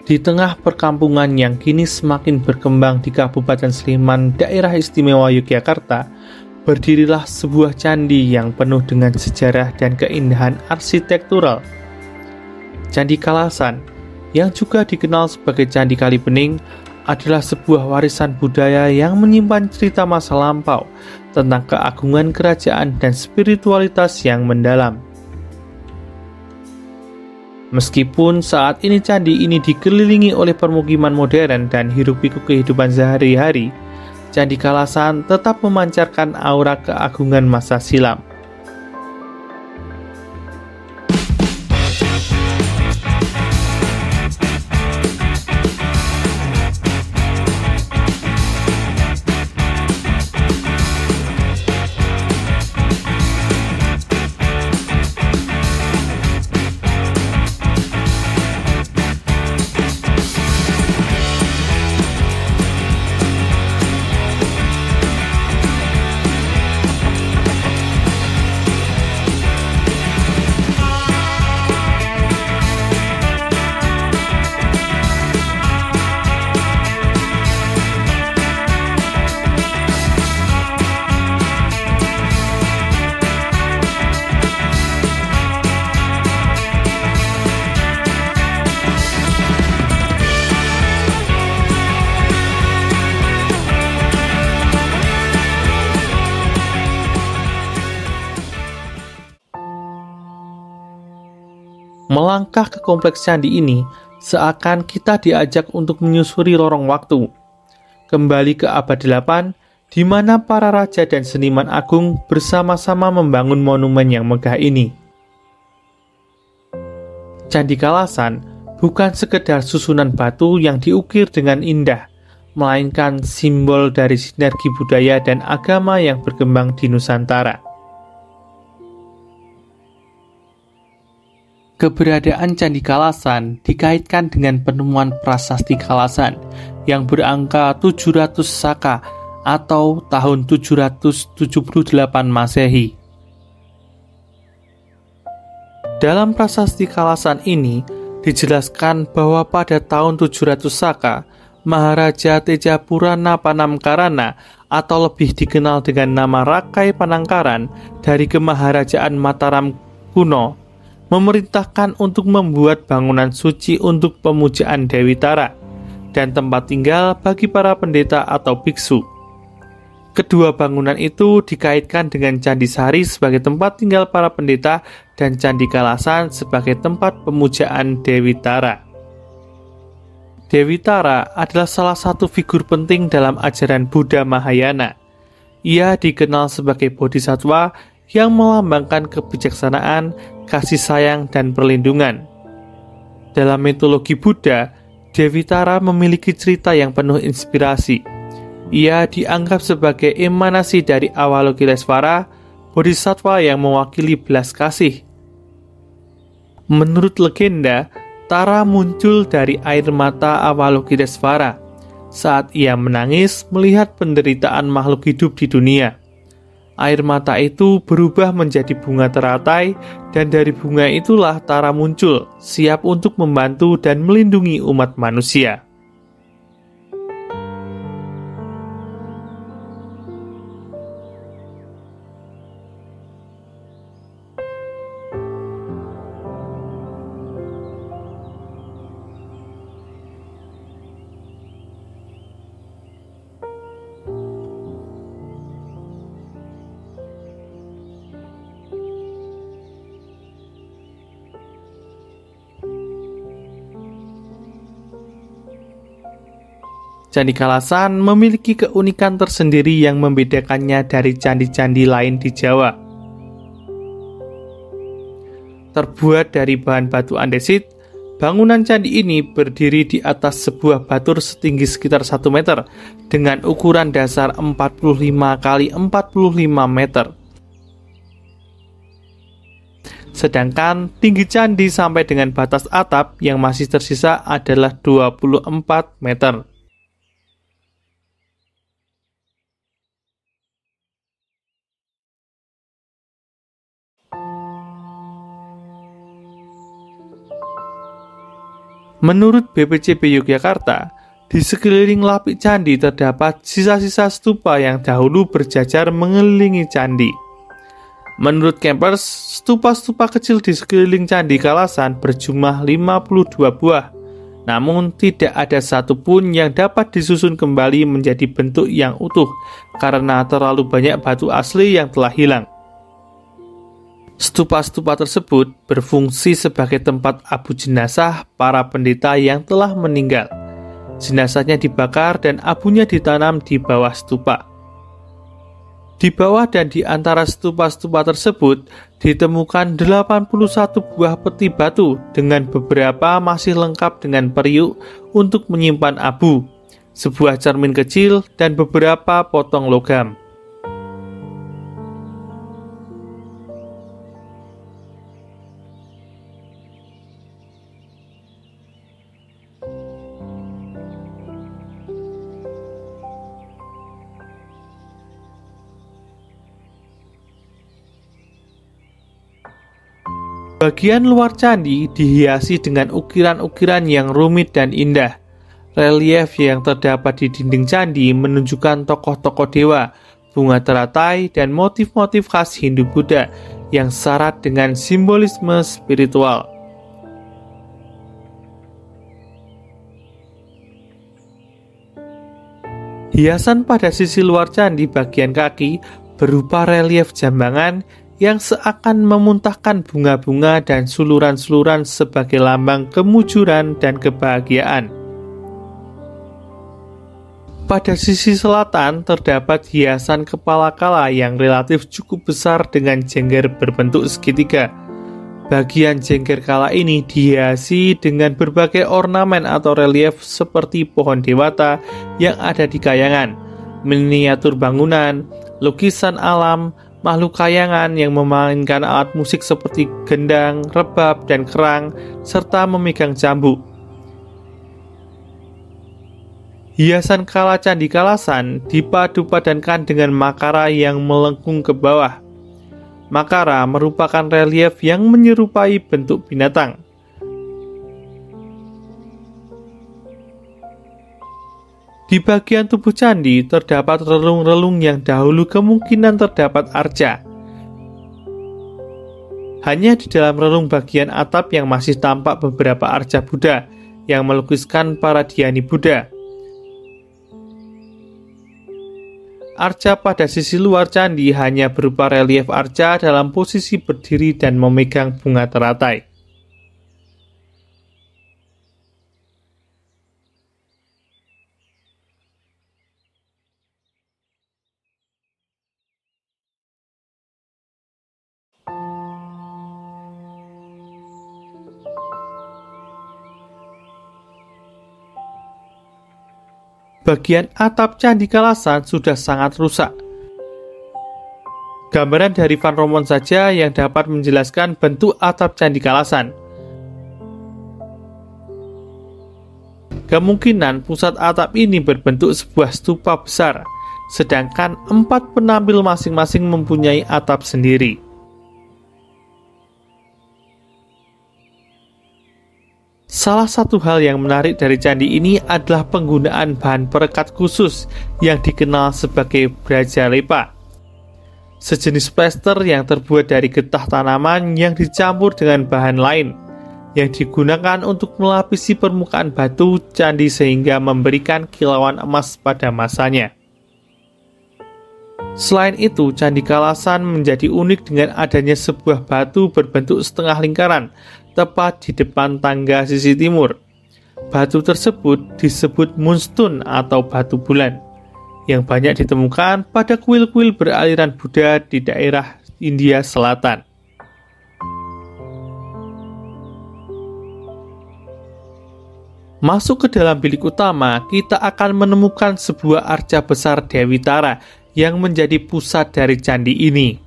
Di tengah perkampungan yang kini semakin berkembang di Kabupaten Sleman, Daerah Istimewa Yogyakarta, berdirilah sebuah candi yang penuh dengan sejarah dan keindahan arsitektural. Candi Kalasan, yang juga dikenal sebagai Candi Kalibening, adalah sebuah warisan budaya yang menyimpan cerita masa lampau tentang keagungan kerajaan dan spiritualitas yang mendalam. Meskipun saat ini candi ini dikelilingi oleh permukiman modern dan hiruk-pikuk kehidupan sehari-hari, Candi Kalasan tetap memancarkan aura keagungan masa silam. Melangkah ke kompleks candi ini, seakan kita diajak untuk menyusuri lorong waktu. Kembali ke abad 8, di mana para raja dan seniman agung bersama-sama membangun monumen yang megah ini. Candi Kalasan bukan sekedar susunan batu yang diukir dengan indah, melainkan simbol dari sinergi budaya dan agama yang berkembang di Nusantara. Keberadaan Candi Kalasan dikaitkan dengan penemuan prasasti Kalasan yang berangka 700 Saka atau tahun 778 Masehi. Dalam prasasti Kalasan ini dijelaskan bahwa pada tahun 700 Saka, Maharaja Tejapurana Panamkarana atau lebih dikenal dengan nama Rakai Panangkaran dari Kemaharajaan Mataram kuno memerintahkan untuk membuat bangunan suci untuk pemujaan Dewi Tara dan tempat tinggal bagi para pendeta atau biksu. Kedua bangunan itu dikaitkan dengan Candi Sari sebagai tempat tinggal para pendeta dan Candi Kalasan sebagai tempat pemujaan Dewi Tara. Dewi Tara adalah salah satu figur penting dalam ajaran Buddha Mahayana. Ia dikenal sebagai bodhisatwa yang melambangkan kebijaksanaan, kasih sayang, dan perlindungan. Dalam mitologi Buddha, Dewi Tara memiliki cerita yang penuh inspirasi. Ia dianggap sebagai emanasi dari Avalokitesvara, bodhisatwa yang mewakili belas kasih. Menurut legenda, Tara muncul dari air mata Avalokitesvara saat ia menangis melihat penderitaan makhluk hidup di dunia. Air mata itu berubah menjadi bunga teratai, dan dari bunga itulah Tara muncul, siap untuk membantu dan melindungi umat manusia. Candi Kalasan memiliki keunikan tersendiri yang membedakannya dari candi-candi lain di Jawa. Terbuat dari bahan batu andesit, bangunan candi ini berdiri di atas sebuah batur setinggi sekitar 1 meter dengan ukuran dasar 45 x 45 meter. Sedangkan tinggi candi sampai dengan batas atap yang masih tersisa adalah 24 meter. Menurut BPCB Yogyakarta, di sekeliling lapik candi terdapat sisa-sisa stupa yang dahulu berjajar mengelilingi candi. Menurut Kempers, stupa-stupa kecil di sekeliling Candi Kalasan berjumlah 52 buah. Namun tidak ada satupun yang dapat disusun kembali menjadi bentuk yang utuh karena terlalu banyak batu asli yang telah hilang. Stupa-stupa tersebut berfungsi sebagai tempat abu jenazah para pendeta yang telah meninggal. Jenazahnya dibakar dan abunya ditanam di bawah stupa. Di bawah dan di antara stupa-stupa tersebut ditemukan 81 buah peti batu dengan beberapa masih lengkap dengan periuk untuk menyimpan abu, sebuah cermin kecil dan beberapa potong logam. Bagian luar candi dihiasi dengan ukiran-ukiran yang rumit dan indah. Relief yang terdapat di dinding candi menunjukkan tokoh-tokoh dewa, bunga teratai, dan motif-motif khas Hindu-Buddha yang syarat dengan simbolisme spiritual. Hiasan pada sisi luar candi bagian kaki berupa relief jambangan yang seakan memuntahkan bunga-bunga dan suluran-suluran sebagai lambang kemujuran dan kebahagiaan. Pada sisi selatan terdapat hiasan kepala kala yang relatif cukup besar dengan jengger berbentuk segitiga. Bagian jengger kala ini dihiasi dengan berbagai ornamen atau relief seperti pohon dewata yang ada di kayangan, miniatur bangunan, lukisan alam, makhluk kayangan yang memainkan alat musik seperti gendang, rebab, dan kerang, serta memegang cambuk. Hiasan kala Candi Kalasan dipadu-padankan dengan makara yang melengkung ke bawah. Makara merupakan relief yang menyerupai bentuk binatang. Di bagian tubuh candi terdapat relung-relung yang dahulu kemungkinan terdapat arca. Hanya di dalam relung bagian atap yang masih tampak beberapa arca Buddha yang melukiskan para dhyani Buddha. Arca pada sisi luar candi hanya berupa relief arca dalam posisi berdiri dan memegang bunga teratai. Bagian atap Candi Kalasan sudah sangat rusak. Gambaran dari Van Romon saja yang dapat menjelaskan bentuk atap Candi Kalasan. Kemungkinan pusat atap ini berbentuk sebuah stupa besar, sedangkan 4 penampil masing-masing mempunyai atap sendiri. Salah satu hal yang menarik dari candi ini adalah penggunaan bahan perekat khusus yang dikenal sebagai braja lepa. Sejenis plester yang terbuat dari getah tanaman yang dicampur dengan bahan lain yang digunakan untuk melapisi permukaan batu candi sehingga memberikan kilauan emas pada masanya. Selain itu, Candi Kalasan menjadi unik dengan adanya sebuah batu berbentuk setengah lingkaran tepat di depan tangga sisi timur. Batu tersebut disebut moonstone atau batu bulan, yang banyak ditemukan pada kuil-kuil beraliran Buddha di daerah India Selatan. Masuk ke dalam bilik utama, kita akan menemukan sebuah arca besar Dewi Tara yang menjadi pusat dari candi ini.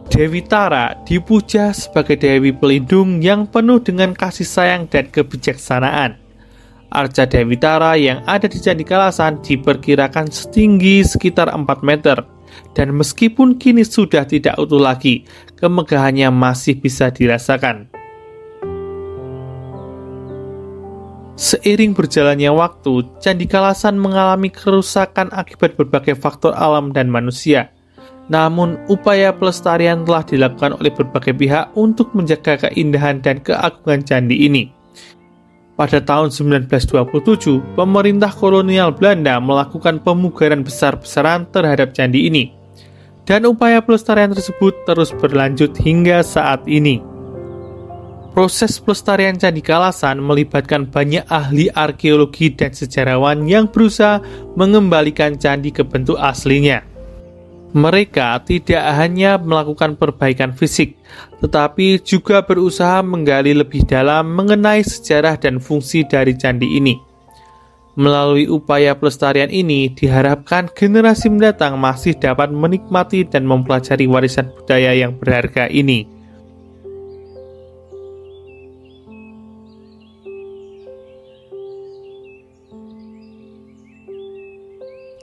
Dewi Tara dipuja sebagai Dewi pelindung yang penuh dengan kasih sayang dan kebijaksanaan. Arca Dewi Tara yang ada di Candi Kalasan diperkirakan setinggi sekitar 4 meter, dan meskipun kini sudah tidak utuh lagi, kemegahannya masih bisa dirasakan. Seiring berjalannya waktu, Candi Kalasan mengalami kerusakan akibat berbagai faktor alam dan manusia. Namun, upaya pelestarian telah dilakukan oleh berbagai pihak untuk menjaga keindahan dan keagungan candi ini. Pada tahun 1927, pemerintah kolonial Belanda melakukan pemugaran besar-besaran terhadap candi ini. Dan upaya pelestarian tersebut terus berlanjut hingga saat ini. Proses pelestarian Candi Kalasan melibatkan banyak ahli arkeologi dan sejarawan yang berusaha mengembalikan candi ke bentuk aslinya. Mereka tidak hanya melakukan perbaikan fisik, tetapi juga berusaha menggali lebih dalam mengenai sejarah dan fungsi dari candi ini. Melalui upaya pelestarian ini, diharapkan generasi mendatang masih dapat menikmati dan mempelajari warisan budaya yang berharga ini.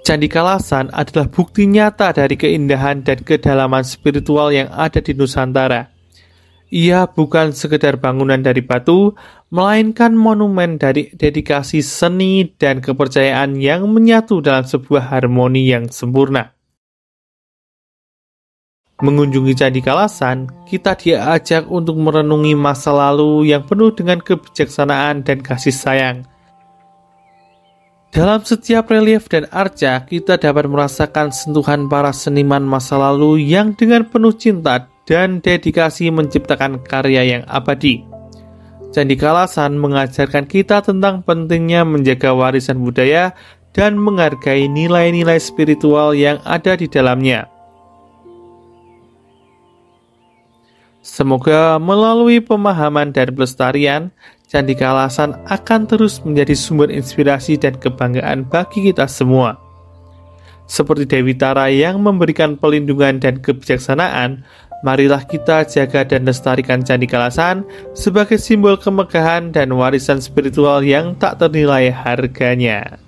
Candi Kalasan adalah bukti nyata dari keindahan dan kedalaman spiritual yang ada di Nusantara. Ia bukan sekedar bangunan dari batu, melainkan monumen dari dedikasi seni dan kepercayaan yang menyatu dalam sebuah harmoni yang sempurna. Mengunjungi Candi Kalasan, kita diajak untuk merenungi masa lalu yang penuh dengan kebijaksanaan dan kasih sayang. Dalam setiap relief dan arca, kita dapat merasakan sentuhan para seniman masa lalu yang dengan penuh cinta dan dedikasi menciptakan karya yang abadi. Candi Kalasan mengajarkan kita tentang pentingnya menjaga warisan budaya dan menghargai nilai-nilai spiritual yang ada di dalamnya. Semoga melalui pemahaman dan pelestarian, Candi Kalasan akan terus menjadi sumber inspirasi dan kebanggaan bagi kita semua. Seperti Dewi Tara yang memberikan pelindungan dan kebijaksanaan, marilah kita jaga dan lestarikan Candi Kalasan sebagai simbol kemegahan dan warisan spiritual yang tak ternilai harganya.